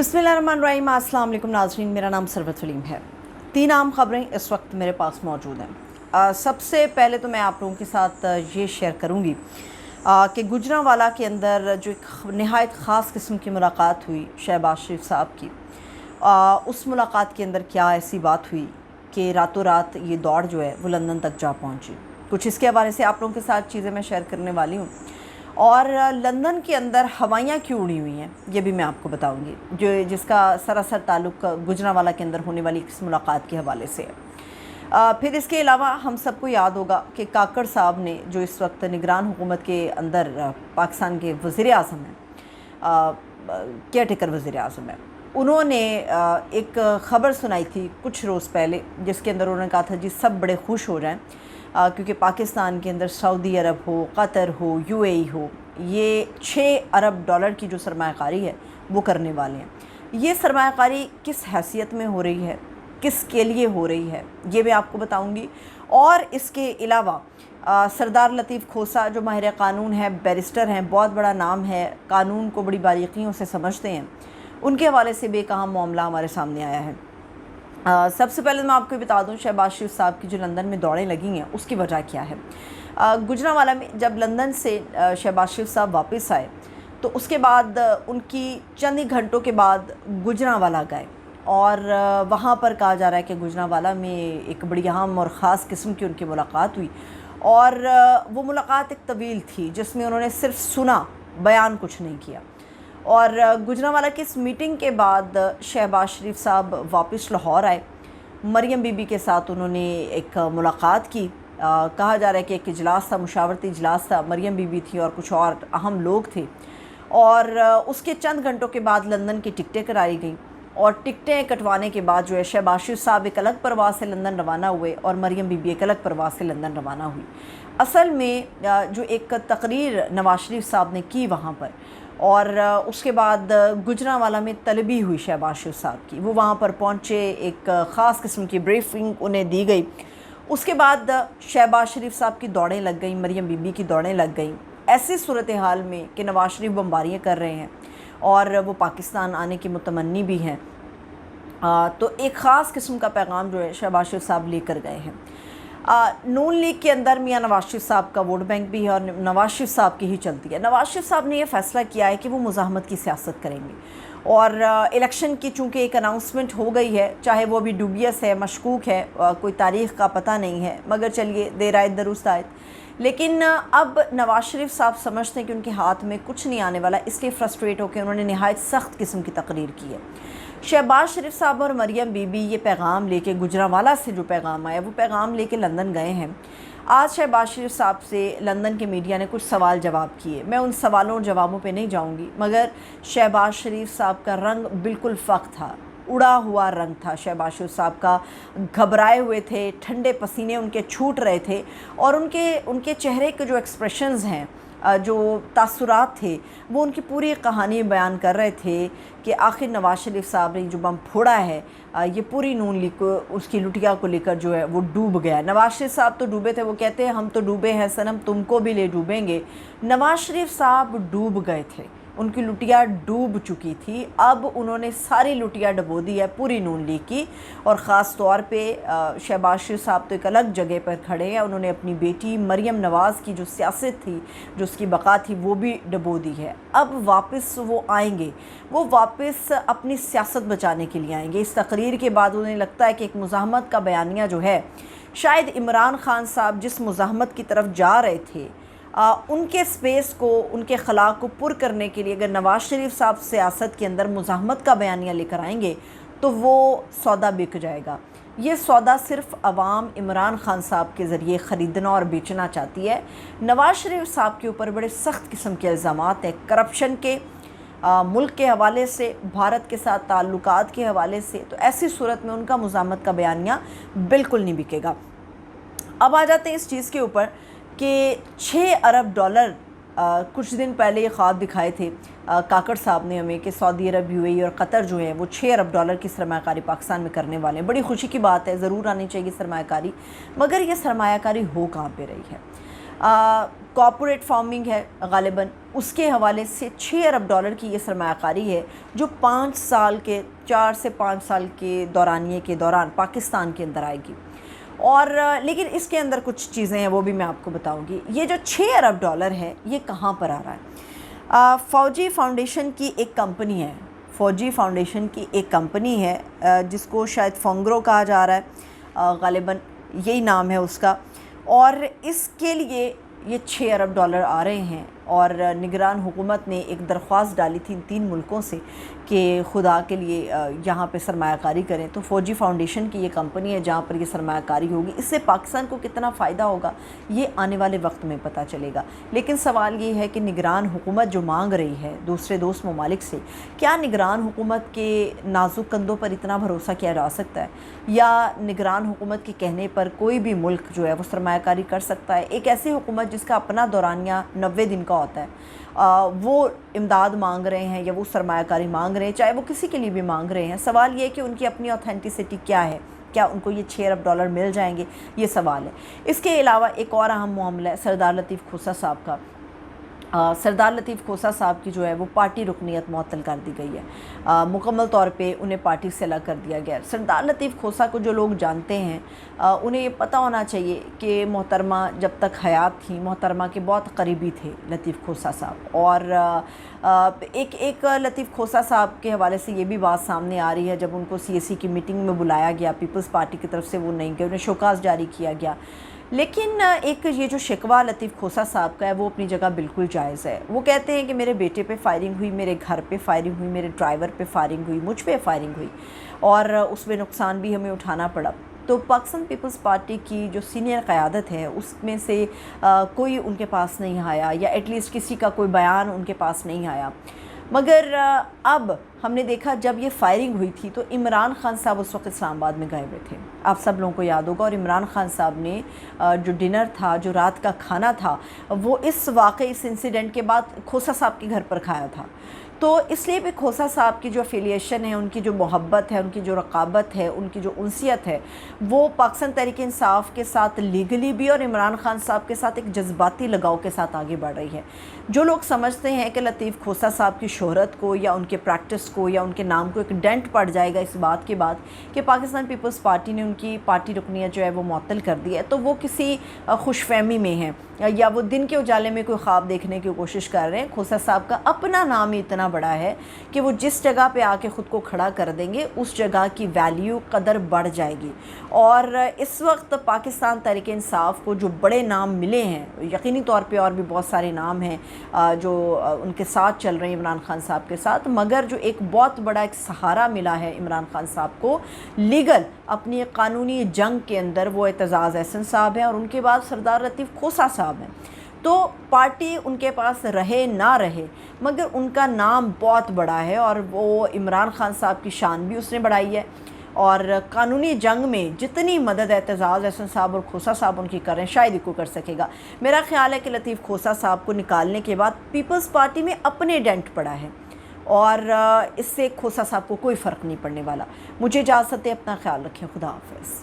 बिस्मिल्लाहिर्रहमानिर्रहीम। अस्सलाम वालेकुम नाज़रीन, मेरा नाम सरवत सलीम है। 3 अहम ख़बरें इस वक्त मेरे पास मौजूद हैं। सबसे पहले तो मैं आप लोगों के साथ ये शेयर करूँगी कि गुजरांवाला के अंदर जो एक नहायत ख़ास किस्म की मुलाकात हुई शहबाज शरीफ साहब की, उस मुलाकात के अंदर क्या ऐसी बात हुई कि रातों रात ये दौड़ जो है वो लंदन तक जा पहुँची। कुछ इसके हवाले से आप लोगों के साथ चीज़ें मैं शेयर करने वाली हूँ, और लंदन के अंदर हवाइयाँ क्यों उड़ी हुई हैं ये भी मैं आपको बताऊंगी, जिसका सरासर ताल्लुक़ गुजरांवाला के अंदर होने वाली इस मुलाकात के हवाले से है। फिर इसके अलावा हम सबको याद होगा कि काकड़ साहब ने, जो इस वक्त निगरान हुकूमत के अंदर पाकिस्तान के वज़ीर आज़म हैं, केयर टेकर वज़ीर आज़म हैं, उन्होंने एक ख़बर सुनाई थी कुछ रोज़ पहले, जिसके अंदर उन्होंने कहा था जी सब बड़े खुश हो जाएं क्योंकि पाकिस्तान के अंदर सऊदी अरब हो, कतर हो, यूएई हो, ये 6 अरब डॉलर की जो सरमायाकारी है वो करने वाले हैं। ये सरमायाकारी किस हैसियत में हो रही है, किस के लिए हो रही है, ये मैं आपको बताऊंगी। और इसके अलावा सरदार लतीफ़ खोसा जो माहिर क़ानून है, बैरिस्टर हैं, बहुत बड़ा नाम है, कानून को बड़ी बारीकियों से समझते हैं, उनके हवाले से भी एक अहम मामला हमारे सामने आया है। सबसे पहले मैं आपको बता दूं, शहबाज शरीफ साहब की जो लंदन में दौड़ें लगी हैं उसकी वजह क्या है। गुजरांवाला में जब लंदन से शहबाज शरीफ साहब वापस आए तो उसके बाद उनकी चंद ही घंटों के बाद गुजरांवाला गए, और वहाँ पर कहा जा रहा है कि गुजरांवाला में एक बड़ी अहम और ख़ास किस्म की उनकी मुलाकात हुई, और वो मुलाकात एक तवील थी जिसमें उन्होंने सिर्फ सुना, बयान कुछ नहीं किया। और गुजरांवाला की इस मीटिंग के बाद शहबाज शरीफ साहब वापस लाहौर आए, मरियम बीबी के साथ उन्होंने एक मुलाकात की। कहा जा रहा है कि एक इजलास था, मुशावरती इजलास था, मरियम बीबी थी और कुछ और अहम लोग थे, और उसके चंद घंटों के बाद लंदन की टिकटें कराई गई, और टिकटें कटवाने के बाद जो है शहबाज शरीफ साहब एक अलग परवाज़ से लंदन रवाना हुए और मरियम बीबी एक अलग परवाज़ से लंदन रवाना हुई। असल में जो एक तकरीर नवाज शरीफ साहब ने की वहाँ पर, और उसके बाद गुजरांवाला में तलबी हुई शहबाज शरीफ साहब की, वो वहाँ पर पहुँचे, एक ख़ास किस्म की ब्रीफिंग उन्हें दी गई। उसके बाद शहबाज शरीफ साहब की दौड़ें लग गई, मरियम बीबी की दौड़ें लग गई। ऐसी सूरत हाल में कि नवाज शरीफ बम्बारियाँ कर रहे हैं और वो पाकिस्तान आने की मुतमन्नी भी हैं, तो एक ख़ास किस्म का पैगाम जो है शहबाज शरीफ साहब लेकर गए हैं। नून लीग के अंदर मियाँ नवाज शरीफ साहब का वोट बैंक भी है और नवाज शरीफ साहब की ही चलती है। नवाज शरीफ साहब ने यह फ़ैसला किया है कि वो मुज़ाहमत की सियासत करेंगे, और इलेक्शन की चूँकि एक अनाउंसमेंट हो गई है, चाहे वो अभी डूबियस है, मशकूक है, कोई तारीख़ का पता नहीं है, मगर चलिए देर आयत दुरुस्त आयत। लेकिन अब नवाज शरीफ साहब समझते हैं कि उनके हाथ में कुछ नहीं आने वाला, इसलिए फ्रस्ट्रेट होकर उन्होंने नहायत सख्त किस्म की तकरीर की है। शहबाज शरीफ साहब और मरियम बीबी ये पैगाम लेके, गुजरांवाला से जो पैगाम आया वो पैगाम लेके लंदन गए हैं। आज शहबाज शरीफ साहब से लंदन के मीडिया ने कुछ सवाल जवाब किए, मैं उन सवालों और जवाबों पे नहीं जाऊंगी, मगर शहबाज शरीफ साहब का रंग बिल्कुल फ़ख्त था, उड़ा हुआ रंग था शहबाज शरीफ साहब का, घबराए हुए थे, ठंडे पसीने उनके छूट रहे थे, और उनके चेहरे के जो एक्सप्रेशंस हैं, जो तासुरात थे, वो उनकी पूरी कहानी बयान कर रहे थे कि आखिर नवाज शरीफ साहब ने जो बम फोड़ा है, ये पूरी नून लीग को, उसकी लुटिया को लेकर जो है वो डूब गया। नवाज शरीफ साहब तो डूबे थे, वो कहते हैं हम तो डूबे हैं सनम, तुमको भी ले डूबेंगे। नवाज शरीफ साहब डूब गए थे, उनकी लुटिया डूब चुकी थी, अब उन्होंने सारी लुटिया डबो दी है पूरी नून लीग की, और ख़ास तौर पे शहबाज शरीफ साहब तो एक अलग जगह पर खड़े हैं। उन्होंने अपनी बेटी मरियम नवाज़ की जो सियासत थी, जो उसकी बका थी, वो भी डबो दी है। अब वापस वो आएंगे, वो वापस अपनी सियासत बचाने के लिए आएंगे। इस तकरीर के बाद उन्हें लगता है कि एक मुज़ाहमत का बयानिया जो है, शायद इमरान खान साहब जिस मुज़ाहमत की तरफ जा रहे थे, उनके स्पेस को, उनके खला को पुर करने के लिए अगर नवाज शरीफ साहब सियासत के अंदर मुज़ाहमत का बयानिया लेकर आएंगे तो वो सौदा बिक जाएगा। ये सौदा सिर्फ अवाम इमरान खान साहब के ज़रिए ख़रीदना और बेचना चाहती है। नवाज शरीफ साहब के ऊपर बड़े सख्त किस्म के इल्ज़ामात हैं, करप्शन के, मुल्क के हवाले से, भारत के साथ ताल्लुकात के हवाले से, तो ऐसी सूरत में उनका मुज़ाहमत का बयानिया बिल्कुल नहीं बिकेगा। अब आ जाते हैं इस चीज़ के ऊपर कि 6 अरब डॉलर कुछ दिन पहले ये ख्वाब दिखाए थे काकड़ साहब ने हमें कि सऊदी अरब, यूएई और कतर जो है वो 6 अरब डॉलर की सरमायाकारी पाकिस्तान में करने वाले हैं। बड़ी खुशी की बात है, ज़रूर आनी चाहिए सरमायाकारी, मगर ये सरमायाकारी हो कहाँ पे रही है। کارپوریٹ فارمنگ ہے غالباً، اس کے حوالے سے 6 ارب ڈالر کی یہ سرمایہ کاری ہے جو 4 سے 5 سال کے دورانیے کے دوران پاکستان کے اندر آئے گی۔ اور لیکن اس کے اندر کچھ چیزیں ہیں، وہ بھی میں آپ کو بتاؤں گی۔ یہ جو 6 ارب ڈالر ہے یہ کہاں پر آ رہا ہے؟ فوجی فاؤنڈیشن کی ایک کمپنی ہے، فوجی فاؤنڈیشن کی ایک کمپنی ہے جس کو شاید فونگرو کہا جا رہا ہے، غالباً یہی نام ہے اس کا، اور اس کے لیے یہ 6 ارب ڈالر آ رہے ہیں۔ اور نگران حکومت نے ایک درخواست ڈالی تھی ان 3 ملکوں سے کہ خدا کے لیے یہاں پہ سرمایہ کاری کریں، تو فوجی فاؤنڈیشن کی یہ کمپنی ہے جہاں پر یہ سرمایہ کاری ہوگی۔ اس سے پاکستان کو کتنا فائدہ ہوگا یہ آنے والے وقت میں پتہ چلے گا، لیکن سوال یہ ہے کہ نگران حکومت جو مانگ رہی ہے دوسرے دوست ممالک سے، کیا نگران حکومت کے نازک کندھوں پر اتنا بھروسہ کیا جا سکتا ہے، یا نگران حکومت کے کہنے پر کوئی بھی ملک جو ہے وہ سرمایہ کاری کر سکتا ہے؟ ایک ایسی حکومت جس کا اپنا دورانیہ 90 دن کا ہوتا ہے، وہ امداد مانگ رہے ہیں یا وہ سرمایہ کاری مانگ رہے ہیں، چاہے وہ کسی کے لیے بھی مانگ رہے ہیں، سوال یہ ہے کہ ان کی اپنی اوتھینٹسٹی کیا ہے، کیا ان کو یہ 6 ارب ڈالر مل جائیں گے، یہ سوال ہے۔ اس کے علاوہ ایک اور اہم معاملہ ہے سردار لطیف کھوسہ صاحب کا۔ سردار لطیف کھوسہ صاحب کی جو ہے وہ پارٹی رکنیت معطل کر دی گئی ہے، مکمل طور پہ انہیں پارٹی سے الگ کر دیا گیا ہے۔ سردار لطیف کھوسہ کو جو لوگ جانتے ہیں انہیں یہ پتہ ہونا چاہیے کہ محترمہ جب تک حیات تھیں محترمہ کے بہت قریبی تھے لطیف کھوسہ صاحب، اور ایک لطیف کھوسہ صاحب کے حوالے سے یہ بھی بات سامنے آ رہی ہے، جب ان کو CSE کی میٹنگ میں بلایا گیا پیپلز پارٹی کی طرف سے وہ نہیں گئے، انہیں شوکاز جاری کیا گیا۔ لیکن ایک یہ جو شکوہ لطیف کھوسہ صاحب کا ہے وہ اپنی جگہ بالکل جائز ہے۔ وہ کہتے ہیں کہ میرے بیٹے پہ فائرنگ ہوئی، میرے گھر پہ فائرنگ ہوئی، میرے ڈرائیور پہ فائرنگ ہوئی، مجھ پہ فائرنگ ہوئی، اور اس میں نقصان بھی ہمیں اٹھانا پڑا۔ تو پاکستان پیپلز پارٹی کی جو سینئر قیادت ہے اس میں سے کوئی ان کے پاس نہیں آیا، یا ایٹ لیسٹ کسی کا کوئی بیان ان کے پاس نہیں آیا۔ مگر اب ہم نے دیکھا جب یہ فائرنگ ہوئی تھی تو عمران خان صاحب اس وقت اسلام آباد میں گئے ہوئے تھے، آپ سب لوگوں کو یاد ہوگا، اور عمران خان صاحب نے جو ڈنر تھا، جو رات کا کھانا تھا، وہ اس واقعی اس انسیڈنٹ کے بعد کھوسہ صاحب کے گھر پر کھایا تھا۔ تو اس لیے بھی کھوسہ صاحب کی جو افیلیشن ہے، ان کی جو محبت ہے، ان کی جو رقابت ہے، ان کی جو انسیت ہے، وہ پاکستان تحریک انصاف کے ساتھ لیگلی بھی اور عمران خان صاحب کے ساتھ ایک جذباتی لگاؤ کے ساتھ آگے بڑھ رہی ہے۔ جو لوگ سمجھتے ہیں کہ لطیف کھوسہ صاحب کی شہرت کو یا ان کے پریکٹس کو یا ان کے نام کو ایک ڈینٹ پڑ جائے گا اس بات کے بعد کہ پاکستان پیپلز پارٹی نے ان کی پارٹی رکنیت جو ہے وہ معطل کر دی ہے، تو وہ کسی خوش فہمی میں ہیں یا وہ دن کے اجالے میں کوئی خواب دیکھنے کی کوشش کر رہے ہیں۔ کھوسہ صاحب کا اپنا نام ہی اتنا بڑا ہے کہ وہ جس جگہ پہ آ کے خود کو کھڑا کر دیں گے اس جگہ کی ویلیو قدر بڑھ جائے گی۔ اور اس وقت پاکستان تحریک انصاف کو جو بڑے نام ملے ہیں، یقینی طور پہ اور بھی بہت سارے نام ہیں جو ان کے ساتھ چل رہے ہیں عمران خان صاحب کے ساتھ، مگر جو ایک بہت بڑا ایک سہارا ملا ہے عمران خان صاحب کو لیگل اپنی ایک قانونی جنگ کے اندر، وہ اعتزاز احسن صاحب ہیں، اور ان کے بعد سردار لطیف کھوسہ صاحب ہیں۔ تو پارٹی ان کے پاس رہے نہ رہے مگر ان کا نام بہت بڑا ہے، اور وہ عمران خان صاحب کی شان بھی اس نے بڑھائی ہے، اور قانونی جنگ میں جتنی مدد اعتزاز احسن صاحب اور کھوسہ صاحب ان کی کریں شاید ہی کوئی کر سکے گا۔ میرا خیال ہے کہ لطیف کھوسہ صاحب کو نکالنے کے بعد پیپلز پارٹی میں اپنے ڈینٹ پڑا ہے، اور اس سے کھوسہ صاحب کو کوئی فرق نہیں پڑنے والا۔ مجھے اجازت ہے، اپنا خیال رکھیں، خدا حافظ۔